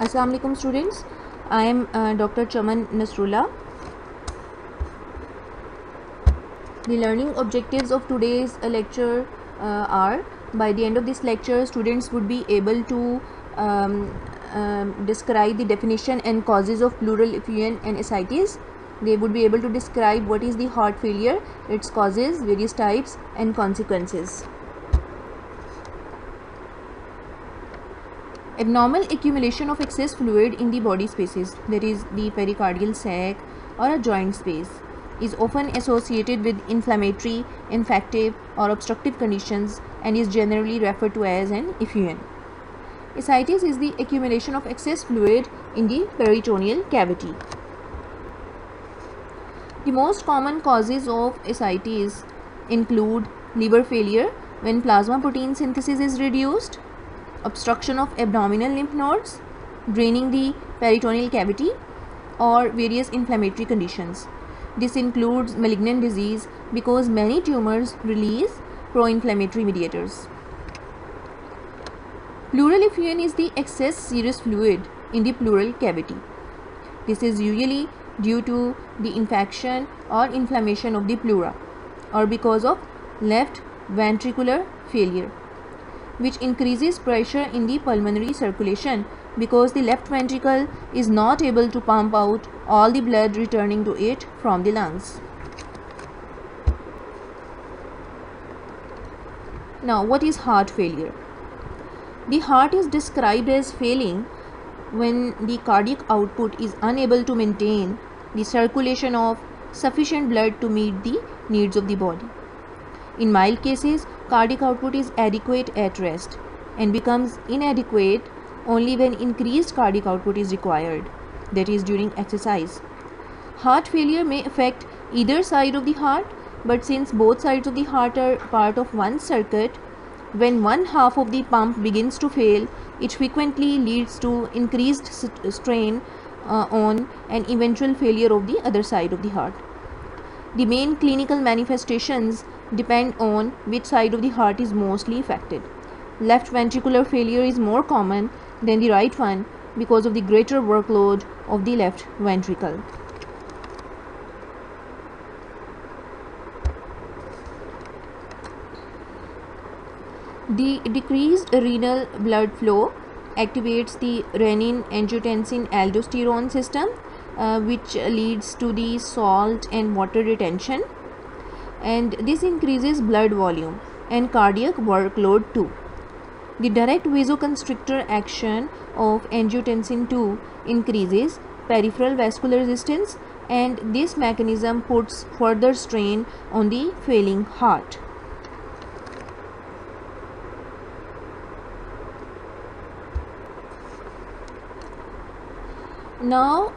Assalamu alaikum students. I am Dr. Chaman Nasrullah. The learning objectives of today's lecture are, by the end of this lecture, students would be able to describe the definition and causes of pleural effusion and ascites. They would be able to describe what is the heart failure, its causes, various types and consequences. Abnormal accumulation of excess fluid in the body spaces, that is the pericardial sac or a joint space, is often associated with inflammatory, infective or obstructive conditions and is generally referred to as an effusion. Ascites is the accumulation of excess fluid in the peritoneal cavity. The most common causes of ascites include liver failure when plasma protein synthesis is reduced, obstruction of abdominal lymph nodes, draining the peritoneal cavity, or various inflammatory conditions. This includes malignant disease because many tumors release pro-inflammatory mediators. Pleural effusion is the excess serous fluid in the pleural cavity. This is usually due to the infection or inflammation of the pleura or because of left ventricular failure, which increases pressure in the pulmonary circulation because the left ventricle is not able to pump out all the blood returning to it from the lungs. Now, what is heart failure? The heart is described as failing when the cardiac output is unable to maintain the circulation of sufficient blood to meet the needs of the body. In mild cases, cardiac output is adequate at rest and becomes inadequate only when increased cardiac output is required, that is during exercise. Heart failure may affect either side of the heart, but since both sides of the heart are part of one circuit, when one half of the pump begins to fail, it frequently leads to increased strain on and eventual failure of the other side of the heart. The main clinical manifestations depend on which side of the heart is mostly affected. Left ventricular failure is more common than the right one because of the greater workload of the left ventricle. The decreased renal blood flow activates the renin-angiotensin-aldosterone system, which leads to the salt and water retention, and this increases blood volume and cardiac workload too. The direct vasoconstrictor action of angiotensin II increases peripheral vascular resistance, and this mechanism puts further strain on the failing heart. Now,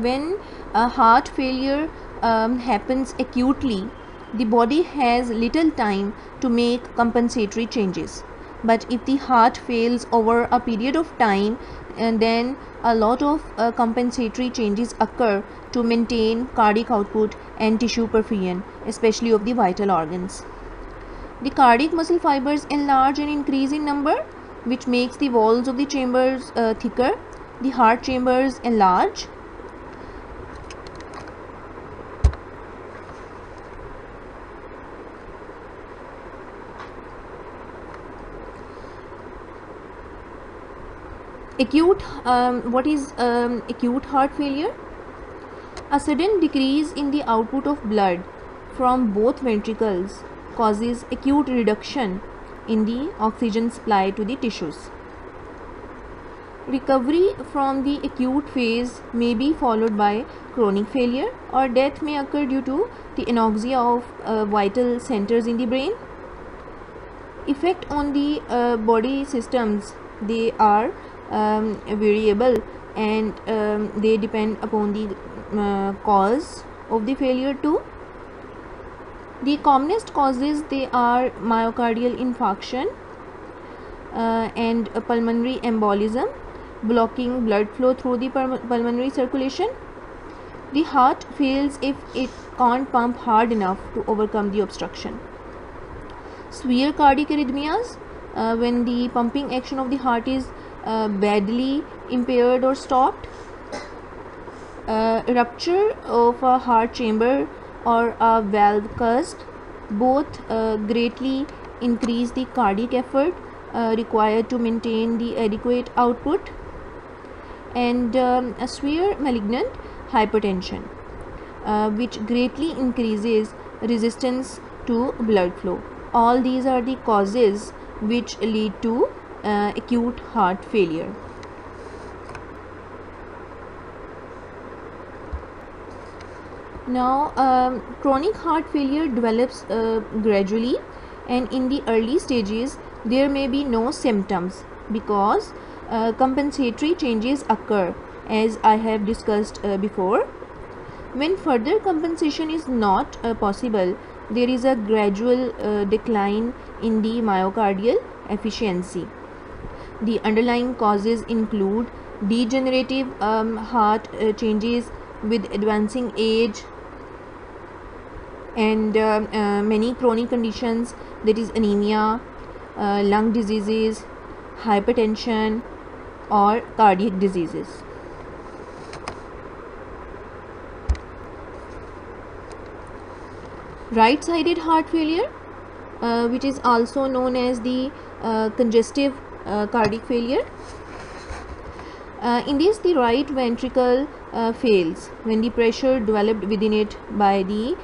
when a heart failure happens acutely, the body has little time to make compensatory changes. But if the heart fails over a period of time, and then a lot of compensatory changes occur to maintain cardiac output and tissue perfusion, especially of the vital organs. The cardiac muscle fibers enlarge and increase in number, which makes the walls of the chambers thicker. The heart chambers enlarge. What is acute heart failure? A sudden decrease in the output of blood from both ventricles causes acute reduction in the oxygen supply to the tissues. Recovery from the acute phase may be followed by chronic failure, or death may occur due to the anoxia of vital centers in the brain. Effect on the body systems, they are variable and they depend upon the cause of the failure too. The commonest causes, they are myocardial infarction and pulmonary embolism, blocking blood flow through the pulmonary circulation. The heart fails if it can't pump hard enough to overcome the obstruction. Severe cardiac arrhythmias, when the pumping action of the heart is badly impaired or stopped. Rupture of a heart chamber or a valve cusp both greatly increase the cardiac effort required to maintain the adequate output. And a severe malignant hypertension, which greatly increases resistance to blood flow. All these are the causes which lead to acute heart failure. Now, chronic heart failure develops gradually, and in the early stages, there may be no symptoms because compensatory changes occur, as I have discussed before. When further compensation is not possible, there is a gradual decline in the myocardial efficiency. The underlying causes include degenerative heart changes with advancing age, and many chronic conditions, that is anemia, lung diseases, hypertension, or cardiac diseases. Right-sided heart failure, which is also known as the congestive cardiac failure. In this, the right ventricle fails when the pressure developed within it by the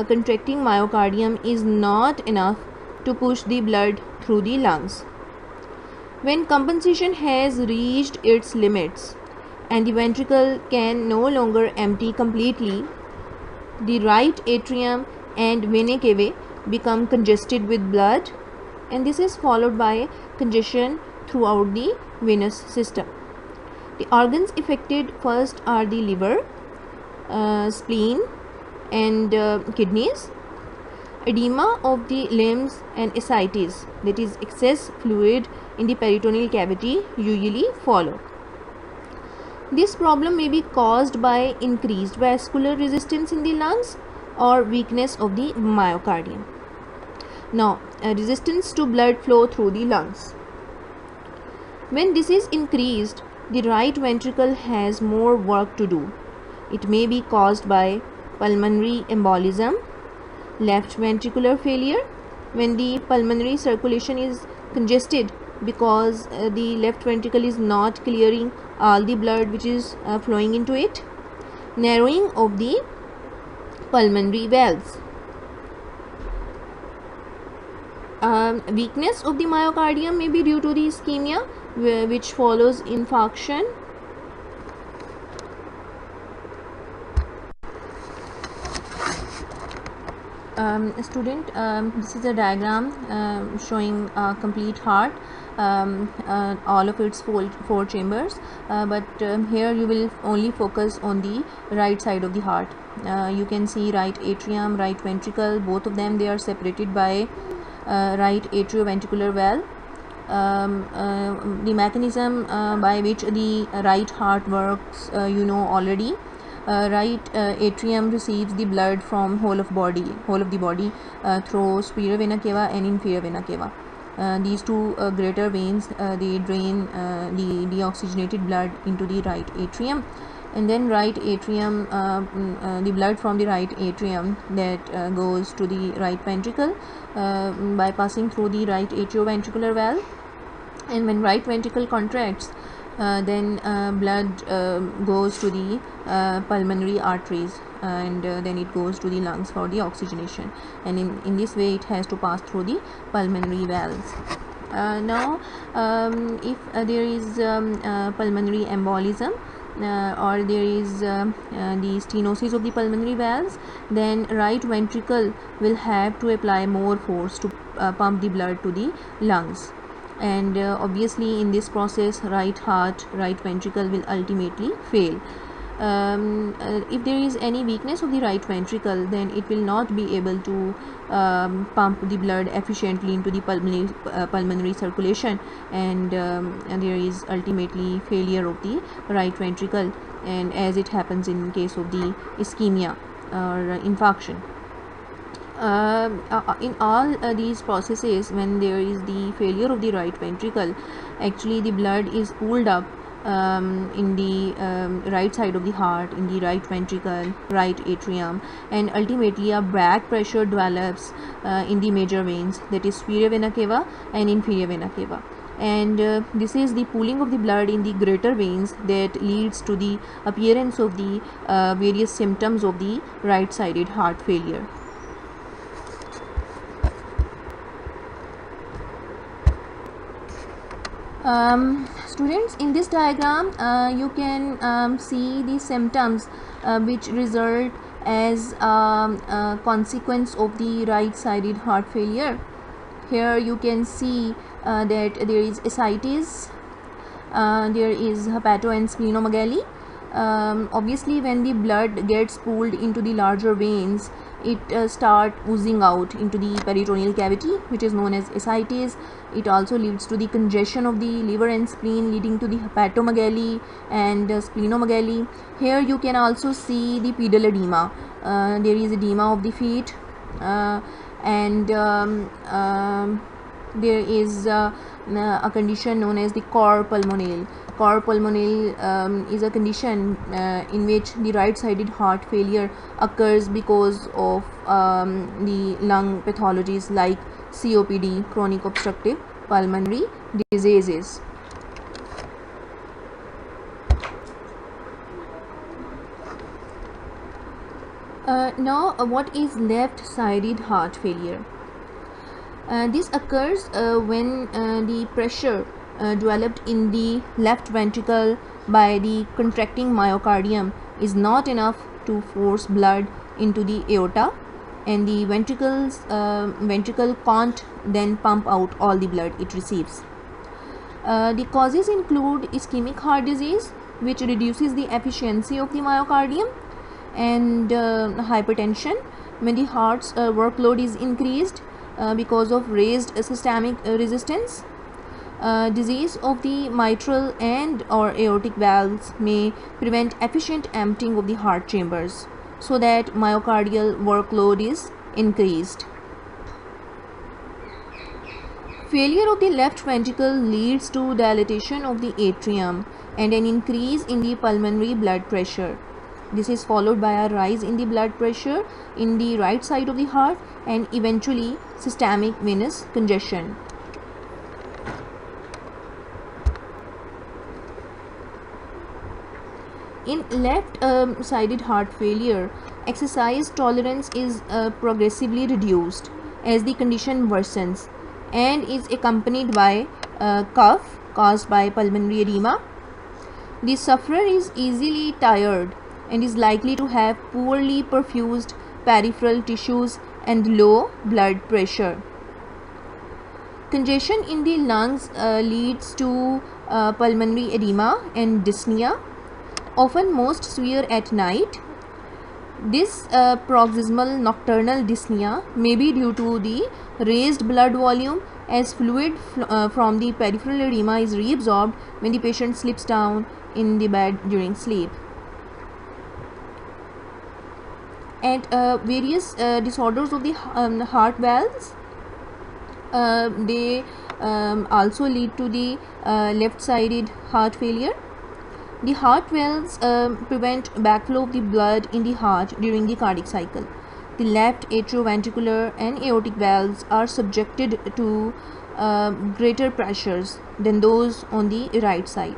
contracting myocardium is not enough to push the blood through the lungs. When compensation has reached its limits and the ventricle can no longer empty completely, the right atrium and venae cavae become congested with blood, and this is followed by congestion throughout the venous system. The organs affected first are the liver, spleen, and kidneys. Edema of the limbs and ascites, that is excess fluid in the peritoneal cavity, usually follow. This problem may be caused by increased vascular resistance in the lungs or weakness of the myocardium. Now, resistance to blood flow through the lungs. When this is increased, the right ventricle has more work to do. It may be caused by pulmonary embolism, left ventricular failure, when the pulmonary circulation is congested because the left ventricle is not clearing all the blood which is flowing into it, narrowing of the pulmonary valves, weakness of the myocardium may be due to the ischemia which follows infarction. This is a diagram showing a complete heart, all of its four chambers, but here you will only focus on the right side of the heart. You can see right atrium, right ventricle, both of them, they are separated by right atrioventricular valve. The mechanism by which the right heart works, you know already. Right atrium receives the blood from whole of the body through superior vena cava and inferior vena cava. These two greater veins, they drain the deoxygenated blood into the right atrium, and then right atrium, the blood from the right atrium that goes to the right ventricle by passing through the right atrioventricular valve. And when right ventricle contracts, then blood goes to the pulmonary arteries, and then it goes to the lungs for the oxygenation, and in this way it has to pass through the pulmonary valves. Now if there is pulmonary embolism or there is the stenosis of the pulmonary valves, then right ventricle will have to apply more force to pump the blood to the lungs, and obviously in this process right ventricle will ultimately fail. If there is any weakness of the right ventricle, then it will not be able to pump the blood efficiently into the pulmonary circulation, and there is ultimately failure of the right ventricle, and as it happens in case of the ischemia or infarction. In all these processes, when there is the failure of the right ventricle, actually the blood is pulled up in the right side of the heart, in the right ventricle, right atrium, and ultimately a back pressure develops in the major veins, that is superior vena cava and inferior vena cava. And this is the pooling of the blood in the greater veins that leads to the appearance of the various symptoms of the right sided heart failure. Students, in this diagram you can see the symptoms which result as a consequence of the right sided heart failure. Here you can see that there is ascites, there is hepato and splenomegaly. Obviously when the blood gets pooled into the larger veins, it start oozing out into the peritoneal cavity, which is known as ascites. It also leads to the congestion of the liver and spleen, leading to the hepatomegaly and splenomegaly. Here you can also see the pedal edema. There is edema of the feet, and there is a condition known as the cor pulmonale. Cor pulmonale is a condition in which the right sided heart failure occurs because of the lung pathologies like COPD, chronic obstructive pulmonary diseases. Now what is left sided heart failure? This occurs when the pressure developed in the left ventricle by the contracting myocardium is not enough to force blood into the aorta, and the ventricle can't then pump out all the blood it receives. The causes include ischemic heart disease, which reduces the efficiency of the myocardium, and hypertension when the heart's workload is increased because of raised systemic resistance. Disease of the mitral and or aortic valves may prevent efficient emptying of the heart chambers, so that myocardial workload is increased. Failure of the left ventricle leads to dilatation of the atrium and an increase in the pulmonary blood pressure. This is followed by a rise in the blood pressure in the right side of the heart and eventually systemic venous congestion. In left sided heart failure, exercise tolerance is progressively reduced as the condition worsens and is accompanied by cough caused by pulmonary edema. The sufferer is easily tired and is likely to have poorly perfused peripheral tissues and low blood pressure. Congestion in the lungs leads to pulmonary edema and dyspnea, often most severe at night. This paroxysmal nocturnal dyspnea may be due to the raised blood volume, as fluid from the peripheral edema is reabsorbed when the patient slips down in the bed during sleep. And various disorders of the heart valves, they also lead to the left-sided heart failure. The heart valves prevent backflow of the blood in the heart during the cardiac cycle. The left atrioventricular and aortic valves are subjected to greater pressures than those on the right side,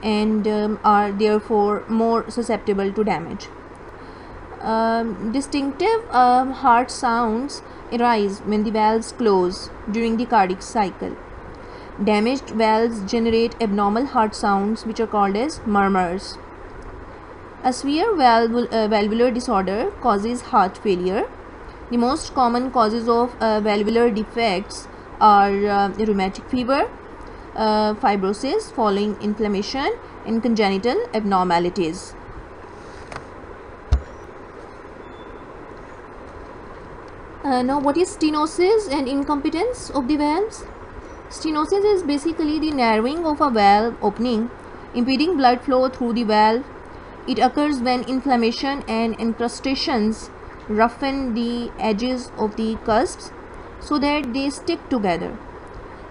and are therefore more susceptible to damage. Distinctive heart sounds arise when the valves close during the cardiac cycle. Damaged valves generate abnormal heart sounds which are called as murmurs. A severe valvular disorder causes heart failure. The most common causes of valvular defects are rheumatic fever, fibrosis following inflammation, and congenital abnormalities. Now, what is stenosis and incompetence of the valves? Stenosis is basically the narrowing of a valve opening, impeding blood flow through the valve. It occurs when inflammation and incrustations roughen the edges of the cusps so that they stick together,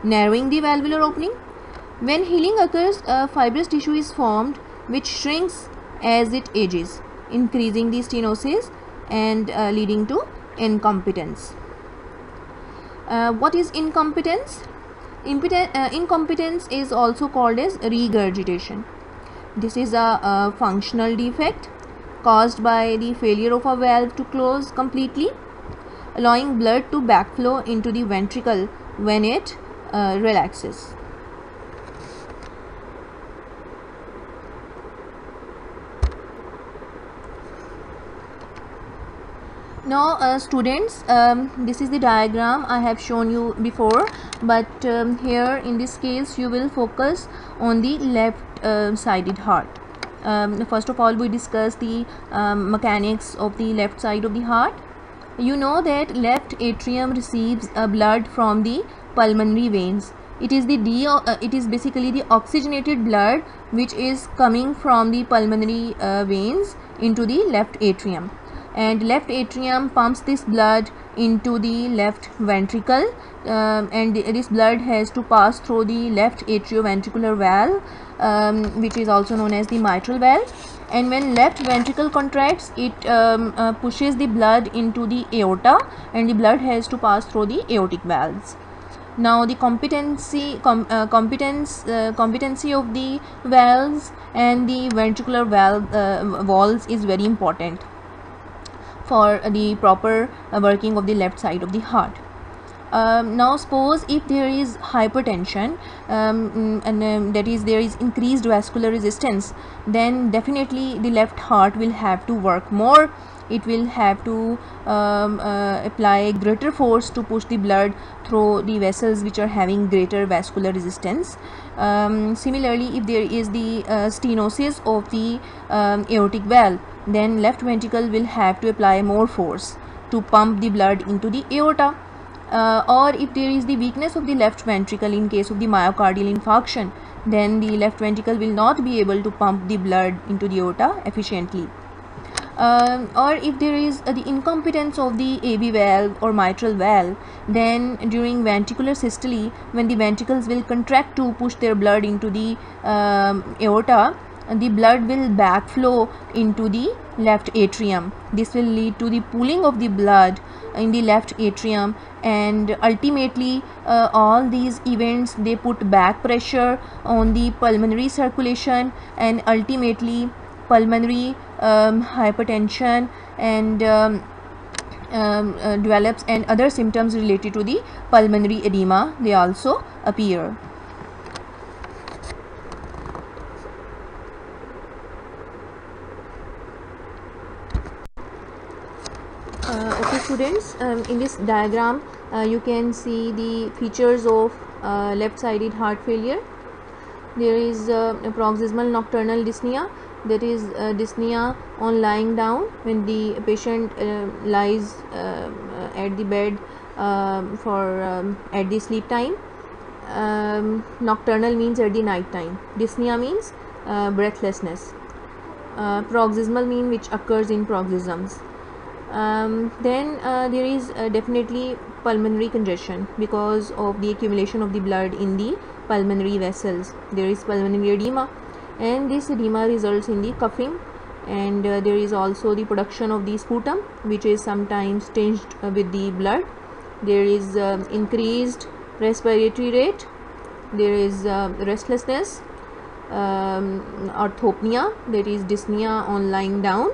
narrowing the valvular opening. When healing occurs, a fibrous tissue is formed which shrinks as it ages, increasing the stenosis and leading to incompetence. What is incompetence? Incompetence is also called as regurgitation. This is a functional defect caused by the failure of a valve to close completely, allowing blood to backflow into the ventricle when it relaxes. Now students, this is the diagram I have shown you before, but here in this case you will focus on the left sided heart. First of all, we discuss the mechanics of the left side of the heart. You know that left atrium receives blood from the pulmonary veins. It is basically the oxygenated blood which is coming from the pulmonary veins into the left atrium, and left atrium pumps this blood into the left ventricle, and this blood has to pass through the left atrioventricular valve, which is also known as the mitral valve. And when left ventricle contracts, it pushes the blood into the aorta, and the blood has to pass through the aortic valves. Now the competency of the valves and the ventricular walls is very important for the proper working of the left side of the heart. Now suppose if there is hypertension, and that is there is increased vascular resistance, then definitely the left heart will have to work more. It will have to apply greater force to push the blood through the vessels which are having greater vascular resistance. Similarly, if there is the stenosis of the aortic valve, then left ventricle will have to apply more force to pump the blood into the aorta. Or if there is the weakness of the left ventricle in case of the myocardial infarction, then the left ventricle will not be able to pump the blood into the aorta efficiently. Or if there is the incompetence of the AV valve or mitral valve, then during ventricular systole, when the ventricles will contract to push their blood into the aorta, the blood will backflow into the left atrium. This will lead to the pooling of the blood in the left atrium, and ultimately all these events, they put back pressure on the pulmonary circulation, and ultimately pulmonary hypertension and develops, and other symptoms related to the pulmonary edema, they also appear. Okay students, in this diagram you can see the features of left-sided heart failure. There is paroxysmal nocturnal dyspnea, that is dyspnea on lying down when the patient lies at the bed at the sleep time. Nocturnal means at the night time. Dyspnea means breathlessness. Paroxysmal mean which occurs in paroxysms. Then there is definitely pulmonary congestion because of the accumulation of the blood in the pulmonary vessels. There is pulmonary edema, and this edema results in the coughing, and there is also the production of the sputum, which is sometimes tinged with the blood. There is increased respiratory rate. There is restlessness, orthopnea, that is dyspnea on lying down.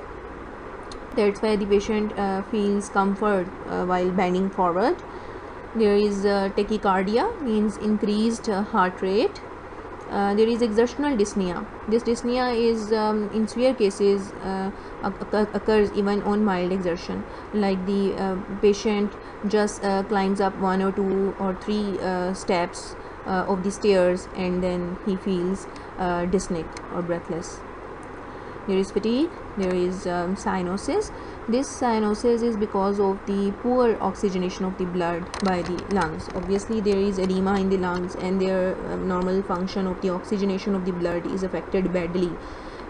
That's why the patient feels comfort while bending forward. There is tachycardia, means increased heart rate. There is exertional dyspnea. This dyspnea is in severe cases occurs even on mild exertion, like the patient just climbs up 1 or 2 or 3 steps of the stairs, and then he feels dyspneic or breathless. There is fatigue. There is cyanosis. This cyanosis is because of the poor oxygenation of the blood by the lungs. Obviously there is edema in the lungs, and their normal function of the oxygenation of the blood is affected badly,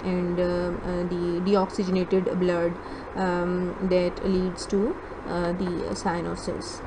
and the deoxygenated blood that leads to the cyanosis.